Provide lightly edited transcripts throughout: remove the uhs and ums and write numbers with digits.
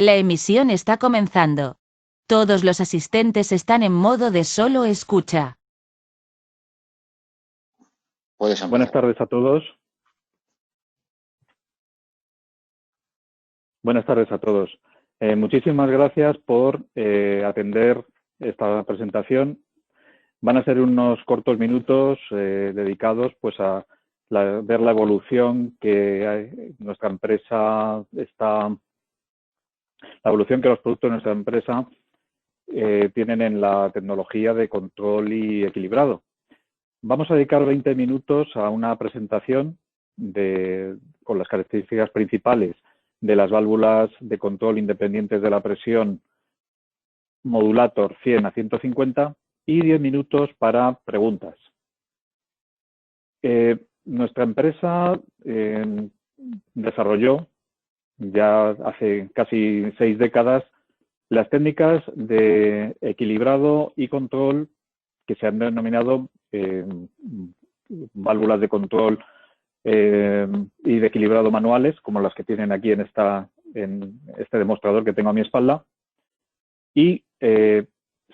La emisión está comenzando. Todos los asistentes están en modo de solo escucha. Puedes empezar. Buenas tardes a todos. Buenas tardes a todos. Muchísimas gracias por atender esta presentación. Van a ser unos cortos minutos dedicados pues a ver la evolución que nuestra empresa está, la evolución que los productos de nuestra empresa tienen en la tecnología de control y equilibrado. Vamos a dedicar 20 minutos a una presentación con las características principales de las válvulas de control independientes de la presión Modulator 100 a 150 y 10 minutos para preguntas. Nuestra empresa desarrolló ya hace casi 6 décadas las técnicas de equilibrado y control que se han denominado válvulas de control y de equilibrado manuales, como las que tienen aquí en este demostrador que tengo a mi espalda. Y se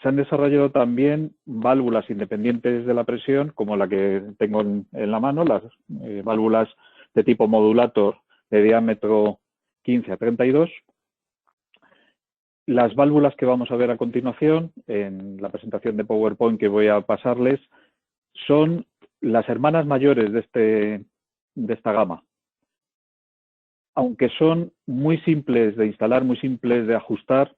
han desarrollado también válvulas independientes de la presión, como la que tengo en la mano, las válvulas de tipo modulator de diámetro 15 a 32. Las válvulas que vamos a ver a continuación, en la presentación de PowerPoint que voy a pasarles, son las hermanas mayores de esta gama. Aunque son muy simples de instalar, muy simples de ajustar,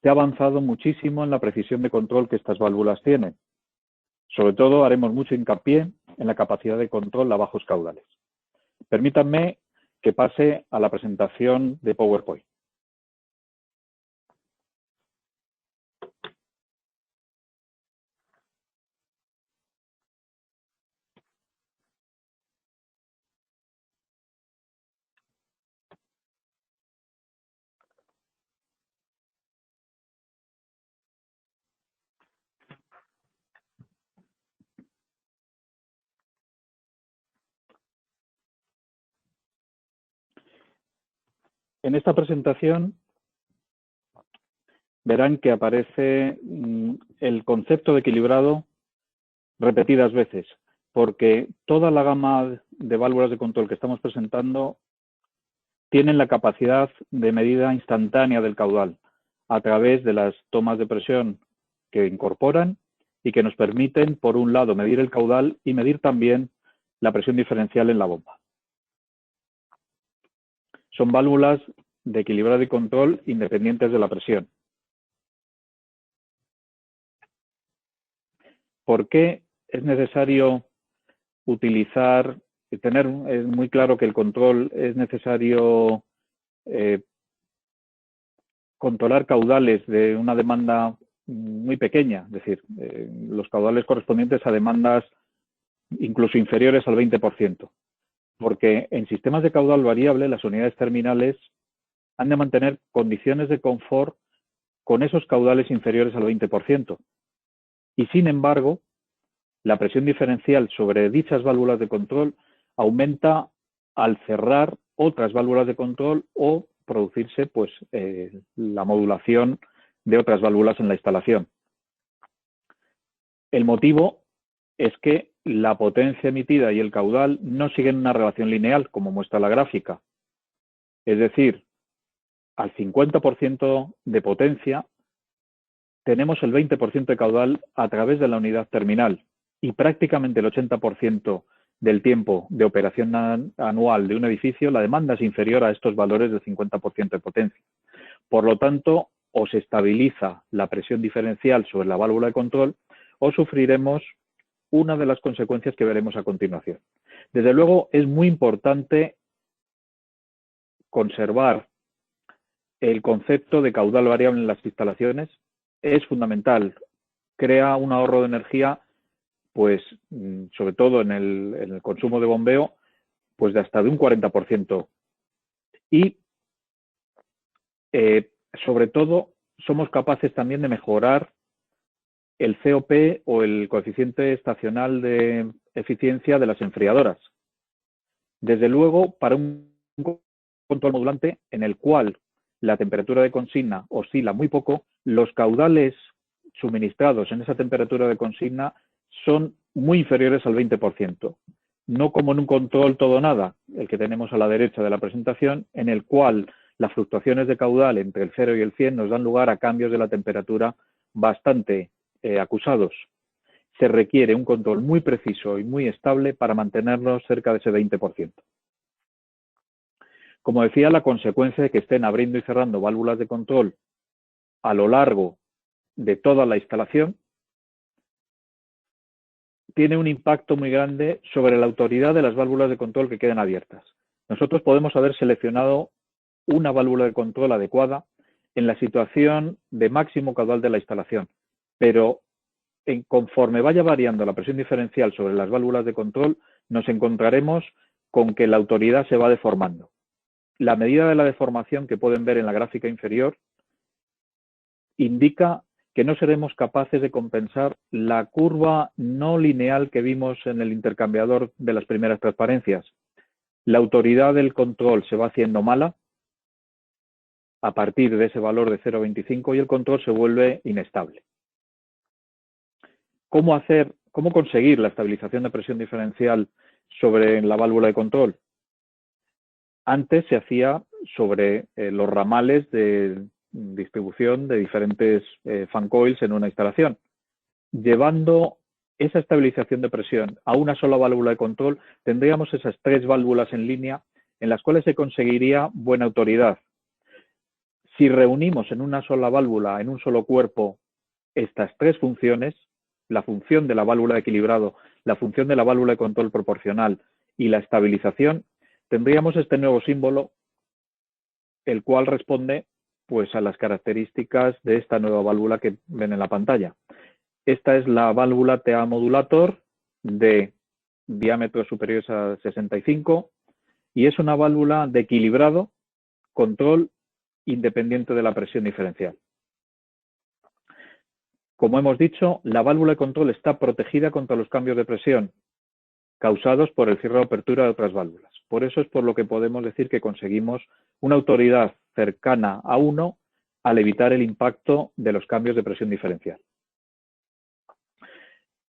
se ha avanzado muchísimo en la precisión de control que estas válvulas tienen. Sobre todo haremos mucho hincapié en la capacidad de control a bajos caudales. Permítanme que pase a la presentación de PowerPoint. En esta presentación verán que aparece el concepto de equilibrado repetidas veces, porque toda la gama de válvulas de control que estamos presentando tienen la capacidad de medida instantánea del caudal a través de las tomas de presión que incorporan y que nos permiten, por un lado, medir el caudal y medir también la presión diferencial en la bomba. Son válvulas de equilibrado y control independientes de la presión. ¿Por qué es necesario tener muy claro que el control es necesario controlar caudales de una demanda muy pequeña? Es decir, los caudales correspondientes a demandas incluso inferiores al 20%. Porque en sistemas de caudal variable, las unidades terminales han de mantener condiciones de confort con esos caudales inferiores al 20%. Y sin embargo, la presión diferencial sobre dichas válvulas de control aumenta al cerrar otras válvulas de control o producirse pues, la modulación de otras válvulas en la instalación. El motivo es que la potencia emitida y el caudal no siguen una relación lineal, como muestra la gráfica. Es decir, al 50% de potencia tenemos el 20% de caudal a través de la unidad terminal y prácticamente el 80% del tiempo de operación anual de un edificio, la demanda es inferior a estos valores del 50% de potencia. Por lo tanto, o se estabiliza la presión diferencial sobre la válvula de control o sufriremos una de las consecuencias que veremos a continuación. Desde luego, es muy importante conservar el concepto de caudal variable en las instalaciones. Es fundamental. Crea un ahorro de energía, pues, sobre todo en el consumo de bombeo, pues de hasta de un 40%. Y, sobre todo, somos capaces también de mejorar el COP o el coeficiente estacional de eficiencia de las enfriadoras. Desde luego, para un control modulante en el cual la temperatura de consigna oscila muy poco, los caudales suministrados en esa temperatura de consigna son muy inferiores al 20%. No como en un control todo o nada, el que tenemos a la derecha de la presentación, en el cual las fluctuaciones de caudal entre el 0 y el 100 nos dan lugar a cambios de la temperatura bastante acusados. Se requiere un control muy preciso y muy estable para mantenernos cerca de ese 20%. Como decía, la consecuencia de que estén abriendo y cerrando válvulas de control a lo largo de toda la instalación tiene un impacto muy grande sobre la autoridad de las válvulas de control que queden abiertas. Nosotros podemos haber seleccionado una válvula de control adecuada en la situación de máximo caudal de la instalación, pero conforme vaya variando la presión diferencial sobre las válvulas de control, nos encontraremos con que la autoridad se va deformando. La medida de la deformación que pueden ver en la gráfica inferior indica que no seremos capaces de compensar la curva no lineal que vimos en el intercambiador de las primeras transparencias. La autoridad del control se va haciendo mala a partir de ese valor de 0,25 y el control se vuelve inestable. ¿Cómo conseguir la estabilización de presión diferencial sobre la válvula de control? Antes se hacía sobre los ramales de distribución de diferentes fan coils en una instalación. Llevando esa estabilización de presión a una sola válvula de control, tendríamos esas 3 válvulas en línea en las cuales se conseguiría buena autoridad. Si reunimos en una sola válvula, en un solo cuerpo, estas 3 funciones, la función de la válvula de equilibrado, la función de la válvula de control proporcional y la estabilización, tendríamos este nuevo símbolo, el cual responde pues a las características de esta nueva válvula que ven en la pantalla. Esta es la válvula TA modulator de diámetros superiores a 65 y es una válvula de equilibrado, control independiente de la presión diferencial. Como hemos dicho, la válvula de control está protegida contra los cambios de presión causados por el cierre o apertura de otras válvulas. Por eso es por lo que podemos decir que conseguimos una autoridad cercana a 1 al evitar el impacto de los cambios de presión diferencial.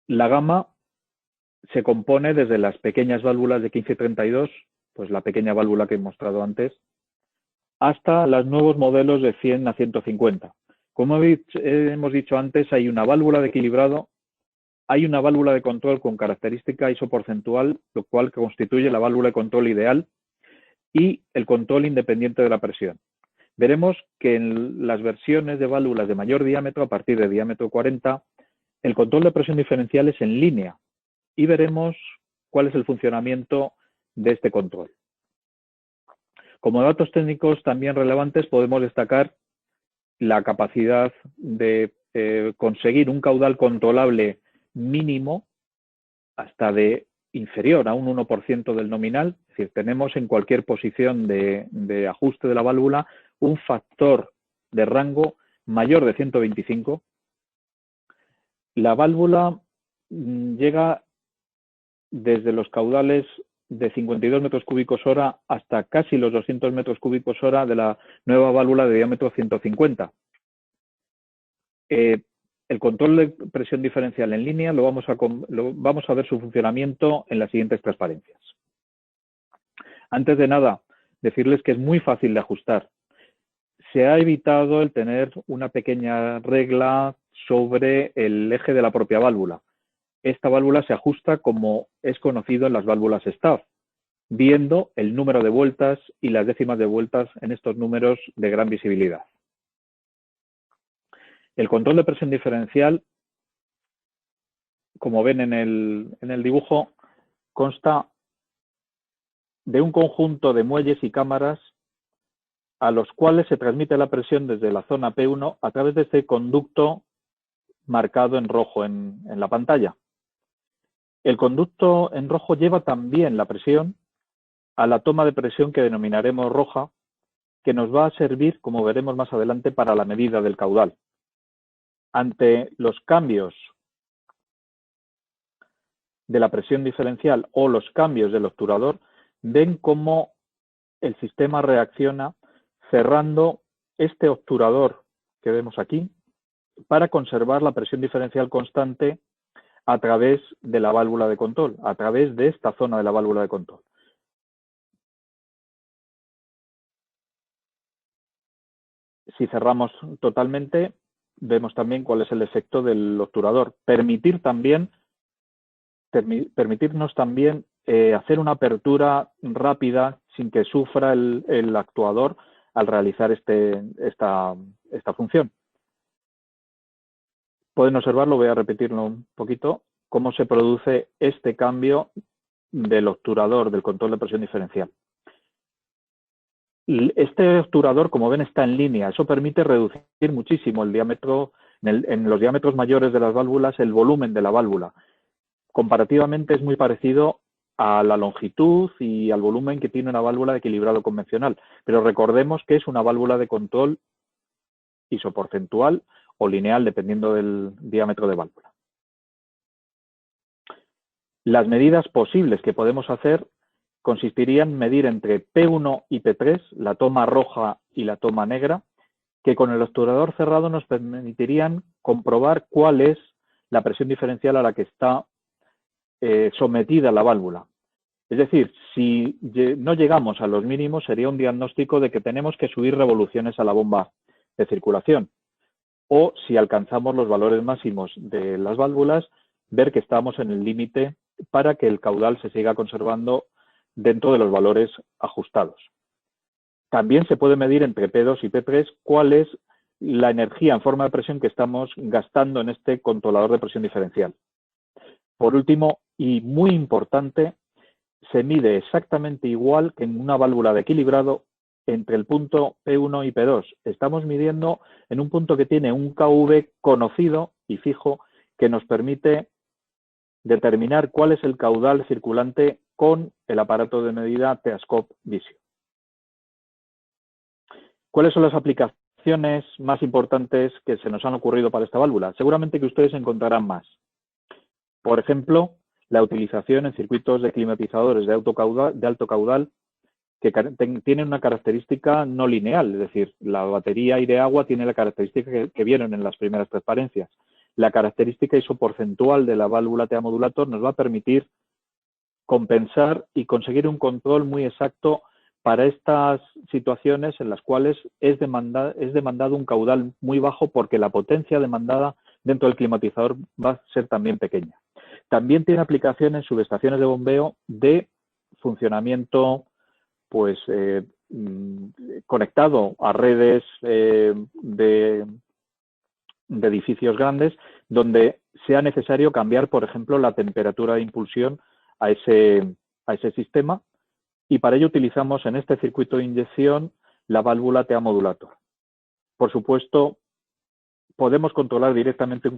La gama se compone desde las pequeñas válvulas de 1532, pues la pequeña válvula que he mostrado antes, hasta los nuevos modelos de 100 a 150. Como hemos dicho antes, hay una válvula de equilibrado, hay una válvula de control con característica isoporcentual, lo cual constituye la válvula de control ideal, y el control independiente de la presión. Veremos que en las versiones de válvulas de mayor diámetro, a partir de diámetro 40, el control de presión diferencial es en línea y veremos cuál es el funcionamiento de este control. Como datos técnicos también relevantes podemos destacar la capacidad de conseguir un caudal controlable mínimo hasta de inferior a un 1% del nominal, es decir, tenemos en cualquier posición de ajuste de la válvula un factor de rango mayor de 125. La válvula llega desde los caudales de 52 metros cúbicos hora hasta casi los 200 metros cúbicos hora de la nueva válvula de diámetro 150. El control de presión diferencial en línea vamos a ver su funcionamiento en las siguientes transparencias. Antes de nada, decirles que es muy fácil de ajustar. Se ha evitado el tener una pequeña regla sobre el eje de la propia válvula. Esta válvula se ajusta como es conocido en las válvulas STAF, viendo el número de vueltas y las décimas de vueltas en estos números de gran visibilidad. El control de presión diferencial, como ven en el dibujo, consta de un conjunto de muelles y cámaras a los cuales se transmite la presión desde la zona P1 a través de este conducto marcado en rojo en la pantalla. El conducto en rojo lleva también la presión a la toma de presión que denominaremos roja, que nos va a servir, como veremos más adelante, para la medida del caudal. Ante los cambios de la presión diferencial o los cambios del obturador, ven cómo el sistema reacciona cerrando este obturador que vemos aquí para conservar la presión diferencial constante a través de la válvula de control, a través de esta zona de la válvula de control. Si cerramos totalmente, vemos también cuál es el efecto del obturador. Permitirnos también hacer una apertura rápida sin que sufra el actuador al realizar esta función. Pueden observarlo, voy a repetirlo un poquito, cómo se produce este cambio del obturador, del control de presión diferencial. Este obturador, como ven, está en línea. Eso permite reducir muchísimo el diámetro, en los diámetros mayores de las válvulas, el volumen de la válvula. Comparativamente es muy parecido a la longitud y al volumen que tiene una válvula de equilibrado convencional. Pero recordemos que es una válvula de control isoporcentual o lineal, dependiendo del diámetro de válvula. Las medidas posibles que podemos hacer consistirían en medir entre P1 y P3, la toma roja y la toma negra, que con el obturador cerrado nos permitirían comprobar cuál es la presión diferencial a la que está sometida la válvula. Es decir, si no llegamos a los mínimos, sería un diagnóstico de que tenemos que subir revoluciones a la bomba de circulación. O si alcanzamos los valores máximos de las válvulas, ver que estamos en el límite para que el caudal se siga conservando dentro de los valores ajustados. También se puede medir entre P2 y P3 cuál es la energía en forma de presión que estamos gastando en este controlador de presión diferencial. Por último, y muy importante, se mide exactamente igual que en una válvula de equilibrado entre el punto P1 y P2. Estamos midiendo en un punto que tiene un KV conocido y fijo que nos permite determinar cuál es el caudal circulante con el aparato de medida Teascope Visio. ¿Cuáles son las aplicaciones más importantes que se nos han ocurrido para esta válvula? Seguramente que ustedes encontrarán más. Por ejemplo, la utilización en circuitos de climatizadores de alto caudal que tienen una característica no lineal, es decir, la batería aire-agua tiene la característica que vieron en las primeras transparencias. La característica isoporcentual de la válvula TA modulator nos va a permitir compensar y conseguir un control muy exacto para estas situaciones en las cuales es demandado un caudal muy bajo porque la potencia demandada dentro del climatizador va a ser también pequeña. También tiene aplicación en subestaciones de bombeo de funcionamiento pues conectado a redes de edificios grandes donde sea necesario cambiar, por ejemplo, la temperatura de impulsión a ese sistema, y para ello utilizamos en este circuito de inyección la válvula TA modulator. Por supuesto, podemos controlar directamente un